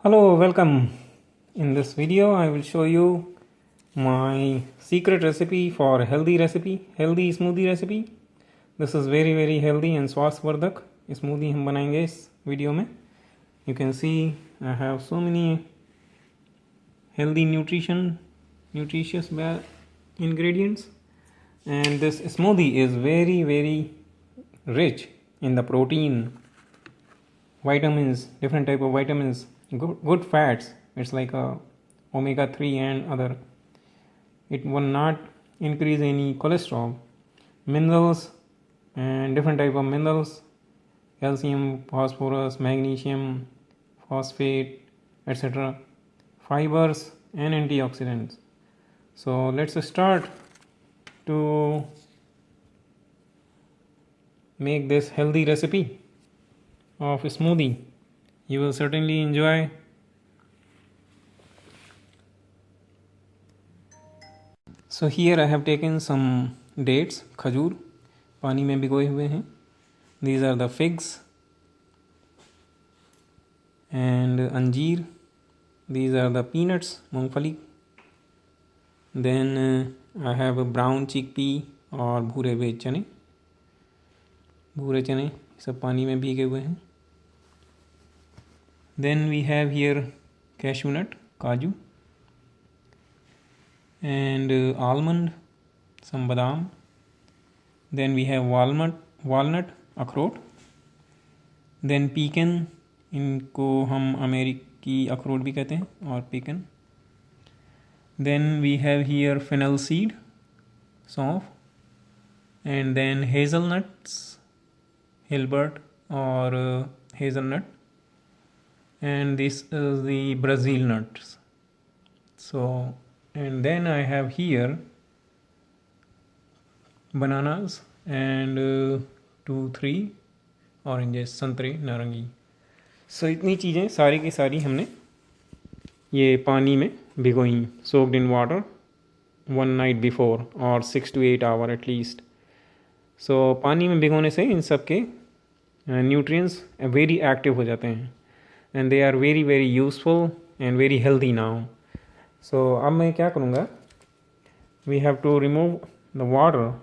Hello, welcome. In this video I will show you my secret recipe for healthy smoothie recipe. This is very healthy and स्वास्थ्यवर्धक smoothie हम बनाएंगे इस video में. You can see I have so many healthy nutritious ingredients, and this smoothie is very rich in the protein, vitamins, different type of vitamins, good fats. It's like omega-3 and other. It will not increase any cholesterol, minerals and different type of minerals, calcium, phosphorus, magnesium, phosphate, etc., fibers and antioxidants. So let's start to make this healthy recipe of a smoothie. You will certainly enjoy. So here I have taken some dates, खजूर पानी में भिगोए हुए हैं. These are the figs and अंजीर. These are the peanuts, मूंगफली. Then I have a brown chickpea और भूरे हुए चने. भूरे चने सब पानी में भीगे हुए हैं. Then we have here cashew nut, kaju, and almond, some badam. Then we have walnut, अखरोट. Then pecan, इनको हम अमेरिकी अखरोट भी कहते हैं, और pecan. Then we have here fennel seed, सौंफ. And then hazelnuts, hilbert or hazelnut. And this is the Brazil nuts. So, and then I have here bananas and 2-3 oranges, संतरे, नारंगी. So इतनी चीज़ें सारी की सारी हमने ये पानी में भिगोई, soaked in water one night before or 6 to 8 hours at least. So पानी में भिगोने से इन सब के nutrients very active हो जाते हैं. And they are very useful and very healthy now. So अब मैं क्या करूँगा, we have to remove the water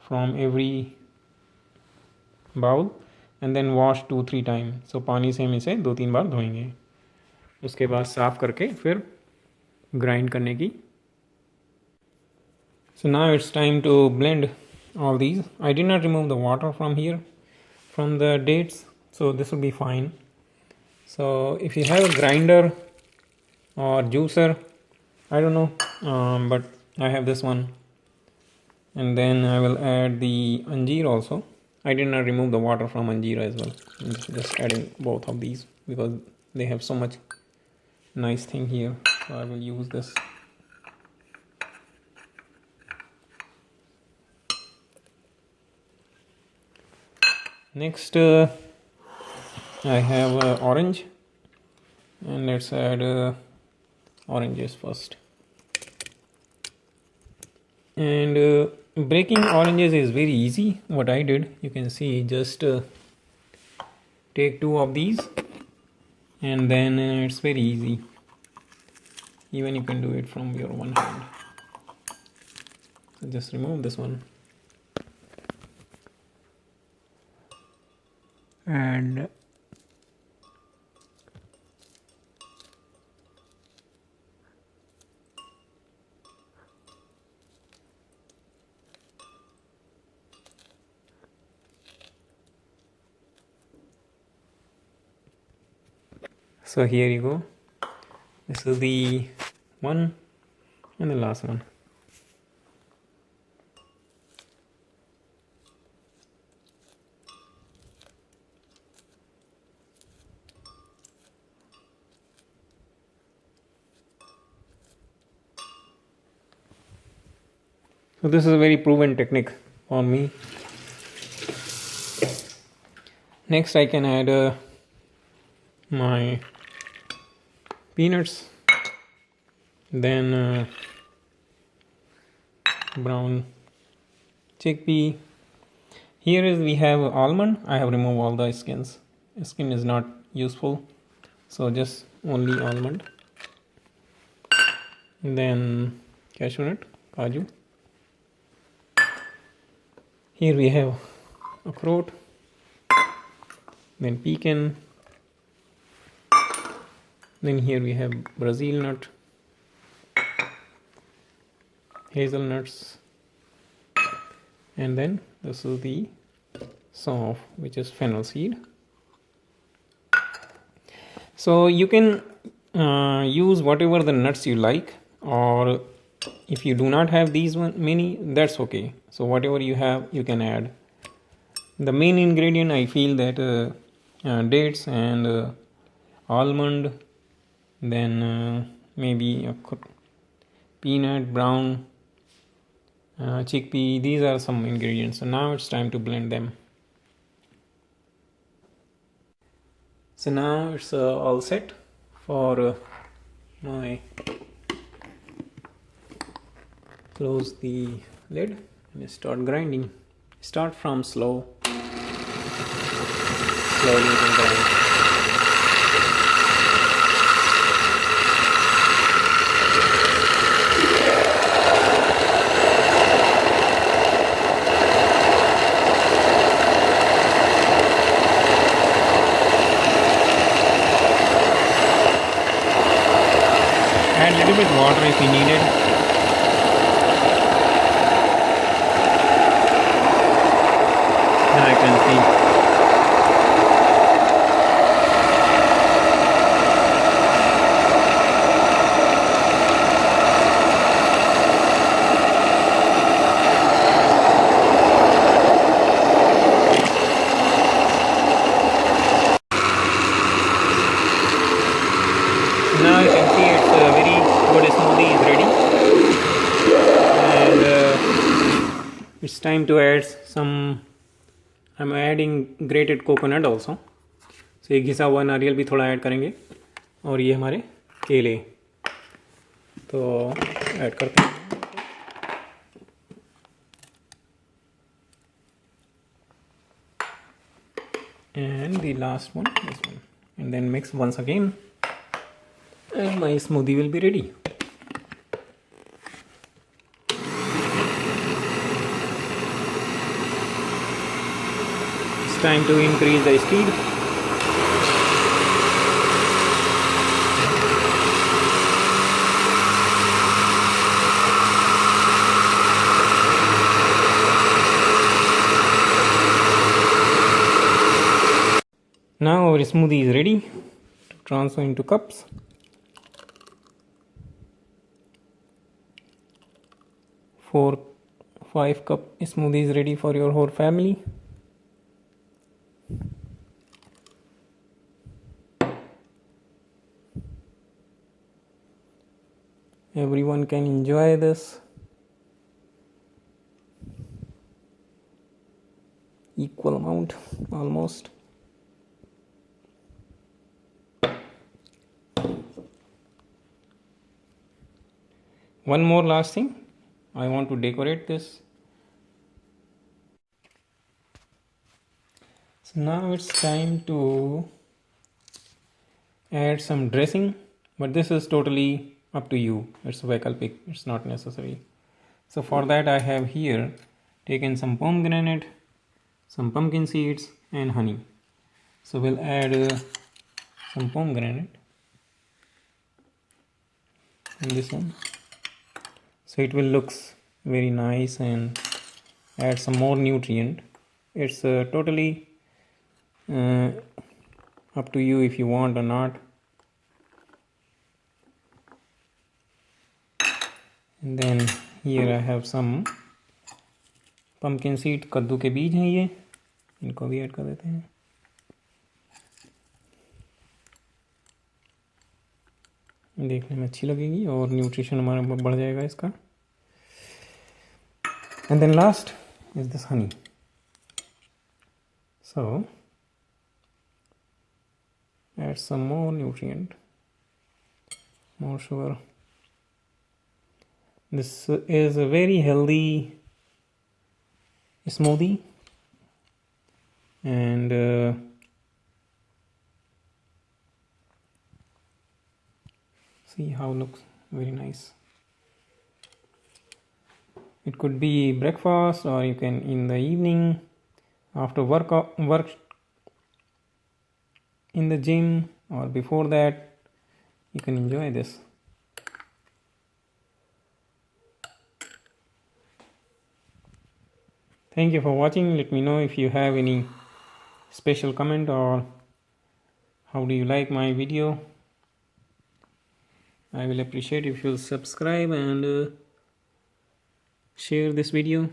from every bowl and then wash 2-3 times. So पानी से हम इसे 2-3 बार धोएंगे. उसके बाद साफ़ करके फिर grind करने की. So now it's time to blend all these. I did not remove the water from here, from the dates, so this will be fine. So if you have a grinder or juicer, I don't know, but I have this one. And then I will add the anjeer also. I did not remove the water from anjeer as well. I'm just adding both of these because they have so much nice thing here. So I will use this. Next I have orange, and let's add oranges first. And breaking oranges is very easy. What I did, you can see, just take 2 of these, and then it's very easy. Even you can do it from your one hand. So just remove this one. And so here you go. This is the one and the last one. So this is a very proven technique on me. Next I can add my peanuts, then brown chickpea. Here is we have almond. I have removed all the skins. Skin is not useful, So just only almond, then cashew nut, kaju. Here we have akroot, then pecan, then here we have Brazil nut, hazelnuts, and then this is the soft, which is fennel seed. So you can use whatever the nuts you like, or if you do not have these many, that's okay. So whatever you have, you can add. The main ingredient, I feel that dates and almond, then maybe a peanut, brown, chickpea. These are some ingredients. So now it's time to blend them. So now it's all set for my close the lid and start grinding. Start from slow. Slowly you can grind. Add a little bit water if you need it. Now I can see. Now you can see it's a very good smoothie is ready, and it's time to add some. I'm adding grated coconut also. So एक घिसा हुआ नारियल भी थोड़ा add करेंगे, और ये हमारे केले तो ऐड करते हैं. And the last one, this one, and then mix once again. And my smoothie will be ready. It's time to increase the speed. Now our smoothie is ready to transfer into cups. For 5 cup smoothie is ready for your whole family. Everyone can enjoy this. Equal amount almost. One more last thing. I want to decorate this. So now it's time to add some dressing, but this is totally up to you. It's vaikalpic, it's not necessary. So for that I have here taken some pomegranate, some pumpkin seeds and honey. So we'll add some pomegranate in this one. So it will looks very nice and add some more nutrient. It's totally up to you if you want or not. And then here I have some pumpkin seed. कद्दू के बीज हैं ये, इनको भी add कर देते हैं. देखने में अच्छी लगेगी और न्यूट्रिशन हमारा बढ़ जाएगा इसका. And then last is this honey. So add some more nutrient, more sugar. This is a very healthy smoothie, and See how looks very nice. It could be breakfast, or you can in the evening after work in the gym, or before that you can enjoy this. Thank you for watching. Let me know if you have any special comment, or how do you like my video. I will appreciate if you'll subscribe and share this video.